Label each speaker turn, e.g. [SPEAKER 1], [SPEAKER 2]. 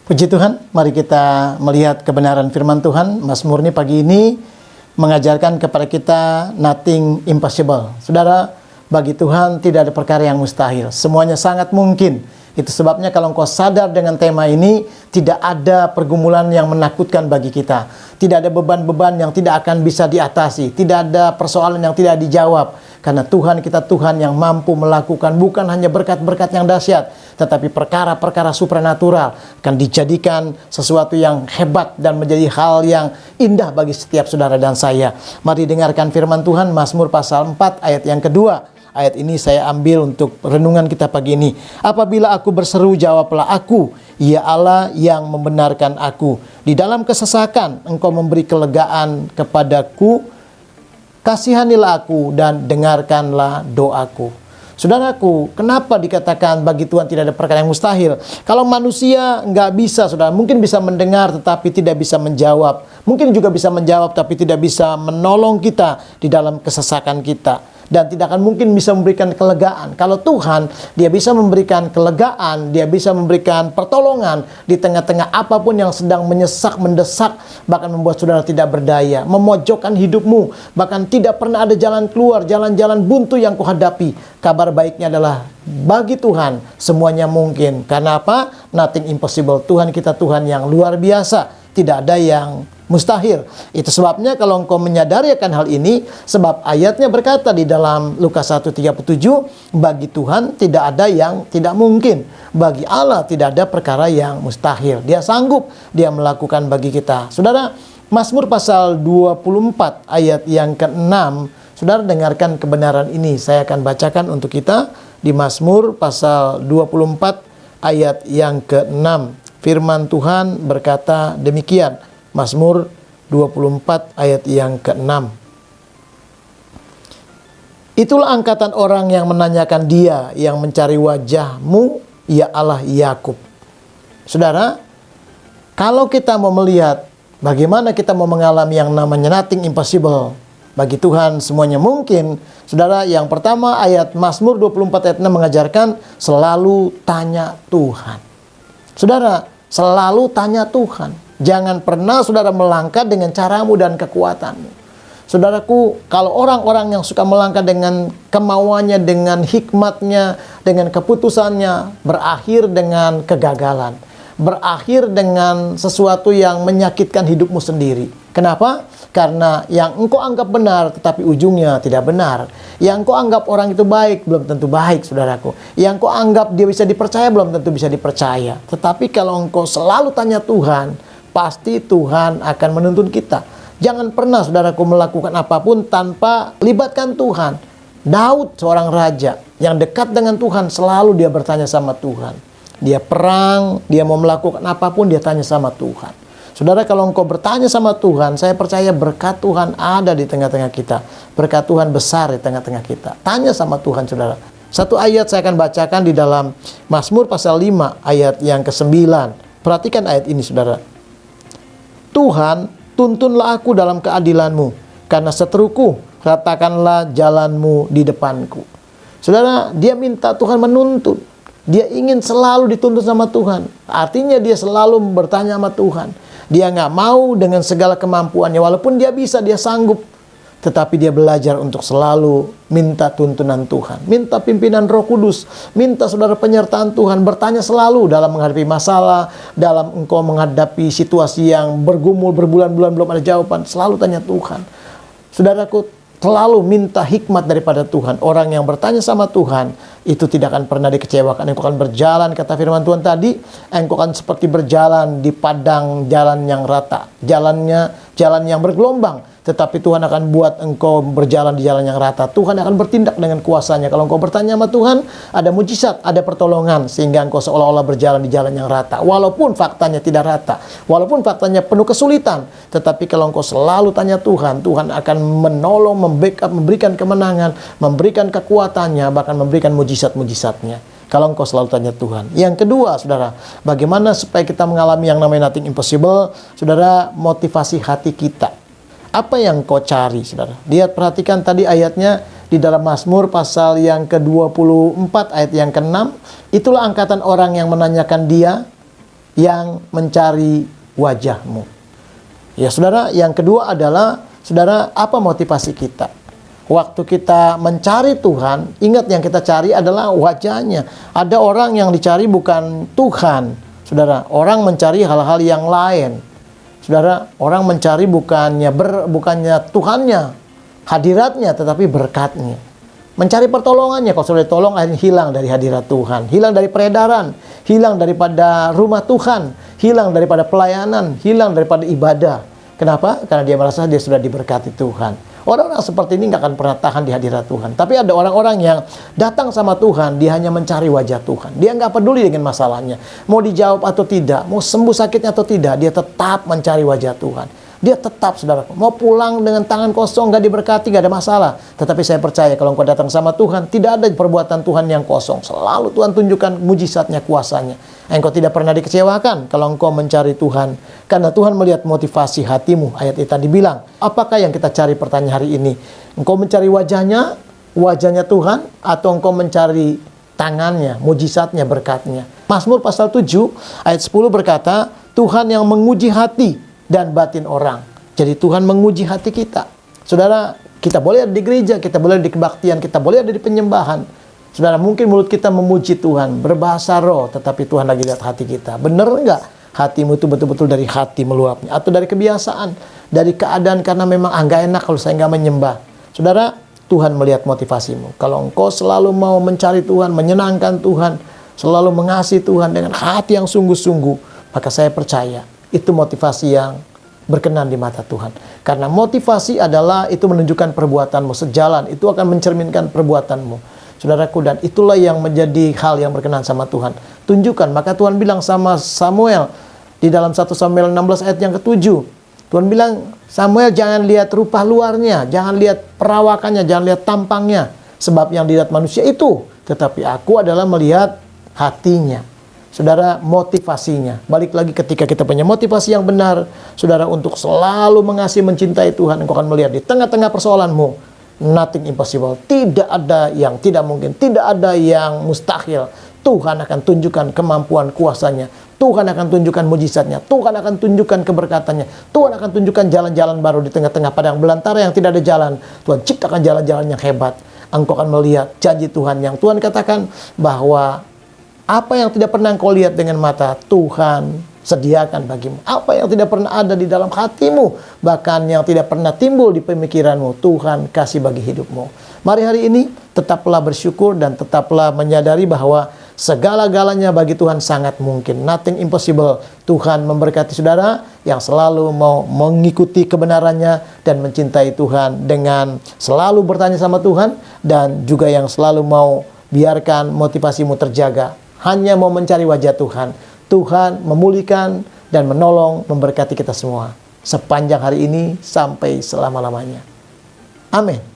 [SPEAKER 1] Puji Tuhan, mari kita melihat kebenaran firman Tuhan. Mazmur ini pagi ini mengajarkan kepada kita nothing impossible. Saudara, bagi Tuhan tidak ada perkara yang mustahil. Semuanya sangat mungkin. Itu sebabnya kalau engkau sadar dengan tema ini, tidak ada pergumulan yang menakutkan bagi kita. Tidak ada beban-beban yang tidak akan bisa diatasi. Tidak ada persoalan yang tidak dijawab. Karena Tuhan kita Tuhan yang mampu melakukan bukan hanya berkat-berkat yang dahsyat, tetapi perkara-perkara supranatural akan dijadikan sesuatu yang hebat dan menjadi hal yang indah bagi setiap saudara dan saya. Mari dengarkan firman Tuhan, Mazmur pasal 4 ayat yang kedua. Ayat ini saya ambil untuk renungan kita pagi ini. Apabila aku berseru, jawablah aku, ya Allah yang membenarkan aku. Di dalam kesesakan engkau memberi kelegaan kepadaku. Kasihanilah aku dan dengarkanlah doaku. Saudaraku, kenapa dikatakan bagi Tuhan tidak ada perkara yang mustahil? Kalau manusia nggak bisa, saudara, mungkin bisa mendengar tetapi tidak bisa menjawab. Mungkin juga bisa menjawab tapi tidak bisa menolong kita di dalam kesesakan kita. Dan tidak akan mungkin bisa memberikan kelegaan. Kalau Tuhan, Dia bisa memberikan kelegaan, Dia bisa memberikan pertolongan di tengah-tengah apapun yang sedang menyesak, mendesak, bahkan membuat saudara tidak berdaya, memojokkan hidupmu, bahkan tidak pernah ada jalan keluar, jalan-jalan buntu yang kau hadapi. Kabar baiknya adalah bagi Tuhan semuanya mungkin. Karena apa? Nothing impossible. Tuhan kita Tuhan yang luar biasa. Tidak ada yang mustahil. Itu sebabnya kalau engkau menyadari akan hal ini, sebab ayatnya berkata di dalam Lukas 1:37, bagi Tuhan tidak ada yang tidak mungkin. Bagi Allah tidak ada perkara yang mustahil. Dia sanggup, Dia melakukan bagi kita. Saudara, Mazmur pasal 24 ayat yang ke-6, saudara dengarkan kebenaran ini. Saya akan bacakan untuk kita di Mazmur pasal 24 ayat yang ke-6. Firman Tuhan berkata demikian. Mazmur 24 ayat yang ke-6. Itulah angkatan orang yang menanyakan Dia, yang mencari wajah-Mu, ya Allah Yakub. Saudara, kalau kita mau melihat bagaimana kita mau mengalami yang namanya nothing impossible, bagi Tuhan semuanya mungkin. Saudara, yang pertama ayat Mazmur 24 ayat 6 mengajarkan selalu tanya Tuhan. Saudara, selalu tanya Tuhan. Jangan pernah saudara melangkah dengan caramu dan kekuatanmu. Saudaraku, kalau orang-orang yang suka melangkah dengan kemauannya, dengan hikmatnya, dengan keputusannya, berakhir dengan kegagalan. Berakhir dengan sesuatu yang menyakitkan hidupmu sendiri. Kenapa? Karena yang engkau anggap benar tetapi ujungnya tidak benar. Yang engkau anggap orang itu baik belum tentu baik, saudaraku. Yang engkau anggap dia bisa dipercaya belum tentu bisa dipercaya. Tetapi kalau engkau selalu tanya Tuhan, pasti Tuhan akan menuntun kita. Jangan pernah saudaraku melakukan apapun tanpa libatkan Tuhan. Daud seorang raja yang dekat dengan Tuhan, selalu dia bertanya sama Tuhan. Dia perang, dia mau melakukan apapun dia tanya sama Tuhan. Saudara, kalau engkau bertanya sama Tuhan, saya percaya berkat Tuhan ada di tengah-tengah kita. Berkat Tuhan besar di tengah-tengah kita. Tanya sama Tuhan, saudara. Satu ayat saya akan bacakan di dalam Mazmur pasal 5 ayat yang ke-9. Perhatikan ayat ini, saudara. Tuhan, tuntunlah aku dalam keadilan-Mu, karena seteruku, ratakanlah jalan-Mu di depanku. Saudara, dia minta Tuhan menuntun. Dia ingin selalu dituntun sama Tuhan. Artinya dia selalu bertanya sama Tuhan. Dia nggak mau dengan segala kemampuannya. Walaupun dia bisa, dia sanggup. Tetapi dia belajar untuk selalu minta tuntunan Tuhan. Minta pimpinan Roh Kudus. Minta saudara penyertaan Tuhan. Bertanya selalu dalam menghadapi masalah. Dalam engkau menghadapi situasi yang bergumul berbulan-bulan belum ada jawaban. Selalu tanya Tuhan. Saudaraku, selalu minta hikmat daripada Tuhan. Orang yang bertanya sama Tuhan itu tidak akan pernah dikecewakan. Engkau akan berjalan, kata firman Tuhan tadi, engkau akan seperti berjalan di padang jalan yang rata. Jalan yang bergelombang. Tetapi Tuhan akan buat engkau berjalan di jalan yang rata. Tuhan akan bertindak dengan kuasanya. Kalau engkau bertanya sama Tuhan, ada mujizat, ada pertolongan. Sehingga engkau seolah-olah berjalan di jalan yang rata. Walaupun faktanya tidak rata. Walaupun faktanya penuh kesulitan. Tetapi kalau engkau selalu tanya Tuhan, Tuhan akan menolong, membackup, memberikan kemenangan, memberikan kekuatannya, bahkan memberikan mujizat-mujizatnya. Kalau engkau selalu tanya Tuhan. Yang kedua, saudara, bagaimana supaya kita mengalami yang namanya nothing impossible? Saudara, motivasi hati kita. Apa yang kau cari, saudara? Lihat, perhatikan tadi ayatnya di dalam Mazmur pasal yang ke-24 ayat yang ke-6. Itulah angkatan orang yang menanyakan Dia, yang mencari wajah-Mu. Ya saudara, yang kedua adalah, saudara, apa motivasi kita? Waktu kita mencari Tuhan, ingat yang kita cari adalah wajah-Nya. Ada orang yang dicari bukan Tuhan, saudara. Orang mencari hal-hal yang lain. Saudara, orang mencari bukannya Tuhannya, hadiratnya, tetapi berkat-Nya. Mencari pertolongannya. Kalau sudah ditolong, akhirnya hilang dari hadirat Tuhan, hilang dari peredaran, hilang daripada rumah Tuhan, hilang daripada pelayanan, hilang daripada ibadah. Kenapa? Karena dia merasa dia sudah diberkati Tuhan. Orang-orang seperti ini nggak akan pernah tahan di hadirat Tuhan. Tapi ada orang-orang yang datang sama Tuhan, dia hanya mencari wajah Tuhan. Dia nggak peduli dengan masalahnya. Mau dijawab atau tidak, mau sembuh sakitnya atau tidak, dia tetap mencari wajah Tuhan. Dia tetap, saudara, mau pulang dengan tangan kosong, gak diberkati, gak ada masalah. Tetapi saya percaya kalau engkau datang sama Tuhan, tidak ada perbuatan Tuhan yang kosong. Selalu Tuhan tunjukkan mujizatnya, kuasanya. Engkau tidak pernah dikecewakan kalau engkau mencari Tuhan. Karena Tuhan melihat motivasi hatimu. Ayat itu tadi bilang, apakah yang kita cari pertanyaan hari ini? Engkau mencari wajahnya Tuhan, atau engkau mencari tangannya, mujizatnya, berkatnya? Mazmur pasal 7, ayat 10 berkata, Tuhan yang menguji hati dan batin orang. Jadi Tuhan menguji hati kita. Saudara, kita boleh ada di gereja, kita boleh ada di kebaktian, kita boleh ada di penyembahan. Saudara, mungkin mulut kita memuji Tuhan, berbahasa roh, tetapi Tuhan lagi lihat hati kita. Benar enggak? Hatimu itu betul-betul dari hati meluapnya, atau dari kebiasaan, dari keadaan karena memang enggak enak kalau saya enggak menyembah. Saudara, Tuhan melihat motivasimu. Kalau engkau selalu mau mencari Tuhan, menyenangkan Tuhan, selalu mengasihi Tuhan dengan hati yang sungguh-sungguh, maka saya percaya itu motivasi yang berkenan di mata Tuhan. Karena motivasi adalah itu menunjukkan perbuatanmu sejalan, itu akan mencerminkan perbuatanmu, saudaraku, dan itulah yang menjadi hal yang berkenan sama Tuhan. Tunjukkan. Maka Tuhan bilang sama Samuel di dalam 1 Samuel 16 ayat yang ke-7. Tuhan bilang, Samuel, jangan lihat rupa luarnya, jangan lihat perawakannya, jangan lihat tampangnya, sebab yang dilihat manusia itu, tetapi aku adalah melihat hatinya. Saudara, motivasinya. Balik lagi, ketika kita punya motivasi yang benar, saudara, untuk selalu mengasihi, mencintai Tuhan, engkau akan melihat di tengah-tengah persoalanmu, nothing impossible. Tidak ada yang tidak mungkin, tidak ada yang mustahil. Tuhan akan tunjukkan kemampuan kuasanya. Tuhan akan tunjukkan mujizatnya. Tuhan akan tunjukkan keberkatannya. Tuhan akan tunjukkan jalan-jalan baru di tengah-tengah padang belantara yang tidak ada jalan. Tuhan ciptakan jalan-jalan yang hebat. Engkau akan melihat janji Tuhan yang Tuhan katakan bahwa apa yang tidak pernah engkau lihat dengan mata, Tuhan sediakan bagimu. Apa yang tidak pernah ada di dalam hatimu, bahkan yang tidak pernah timbul di pemikiranmu, Tuhan kasih bagi hidupmu. Mari hari ini tetaplah bersyukur dan tetaplah menyadari bahwa segala-galanya bagi Tuhan sangat mungkin. Nothing impossible. Tuhan memberkati saudara yang selalu mau mengikuti kebenarannya dan mencintai Tuhan dengan selalu bertanya sama Tuhan, dan juga yang selalu mau biarkan motivasimu terjaga. Hanya mau mencari wajah Tuhan. Tuhan memulihkan dan menolong, memberkati kita semua sepanjang hari ini sampai selama-lamanya. Amin.